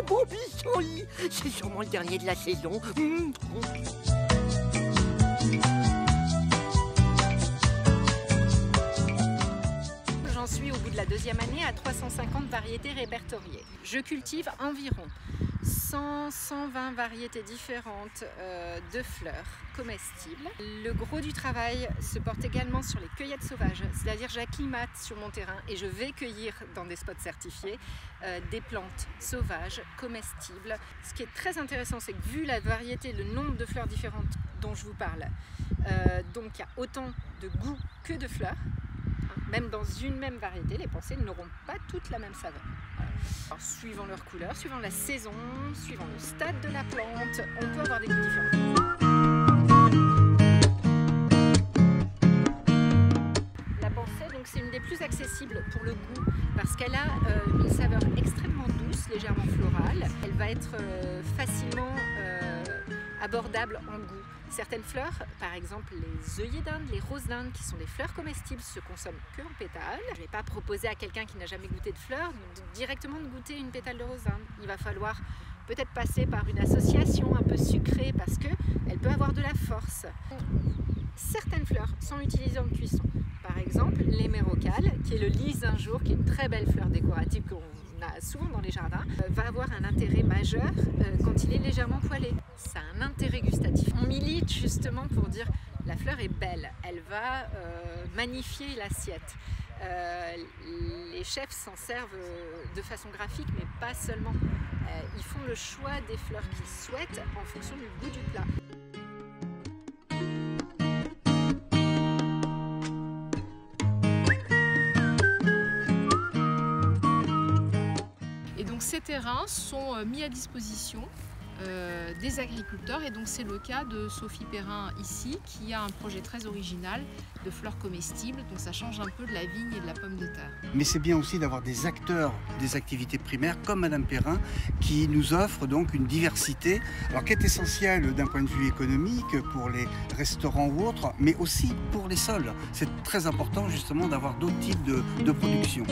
un beau pissenlit. C'est sûrement le dernier de la saison. J'en suis au bout de la deuxième année à 350 variétés répertoriées. Je cultive environ 100-120 variétés différentes de fleurs comestibles. Le gros du travail se porte également sur les cueillettes sauvages, c'est-à-dire j'acclimate sur mon terrain et je vais cueillir dans des spots certifiés des plantes sauvages, comestibles. Ce qui est très intéressant, c'est que vu la variété, le nombre de fleurs différentes dont je vous parle, donc il y a autant de goût que de fleurs. Même dans une même variété, les pensées n'auront pas toutes la même saveur. Alors, suivant leur couleur, suivant la saison, suivant le stade de la plante, on peut avoir des goûts différents. La pensée, donc, c'est une des plus accessibles pour le goût parce qu'elle a une saveur extrêmement douce, légèrement florale. Elle va être facilement abordable en goût. Certaines fleurs, par exemple les œillets d'Inde, les roses d'Inde, qui sont des fleurs comestibles, se consomment que en pétales. Je ne vais pas proposer à quelqu'un qui n'a jamais goûté de fleurs directement de goûter une pétale de rose d'Inde. Il va falloir peut-être passer par une association un peu sucrée parce qu'elle peut avoir de la force. Certaines fleurs sont utilisées en cuisson. Par exemple, l'hémérocale, qui est le lys un jour, qui est une très belle fleur décorative qu'on a souvent dans les jardins, va avoir un intérêt majeur quand il est légèrement poêlé. Ça a un intérêt gustatif. On milite justement pour dire la fleur est belle, elle va magnifier l'assiette. Les chefs s'en servent de façon graphique, mais pas seulement. Ils font le choix des fleurs qu'ils souhaitent en fonction du goût du plat. Et donc ces terrains sont mis à disposition des agriculteurs et donc c'est le cas de Sophie Perrin ici qui a un projet très original de fleurs comestibles, donc ça change un peu de la vigne et de la pomme de terre. Mais c'est bien aussi d'avoir des acteurs des activités primaires comme Madame Perrin qui nous offre donc une diversité alors qui est essentielle d'un point de vue économique pour les restaurants ou autres, mais aussi pour les sols. C'est très important justement d'avoir d'autres types de production.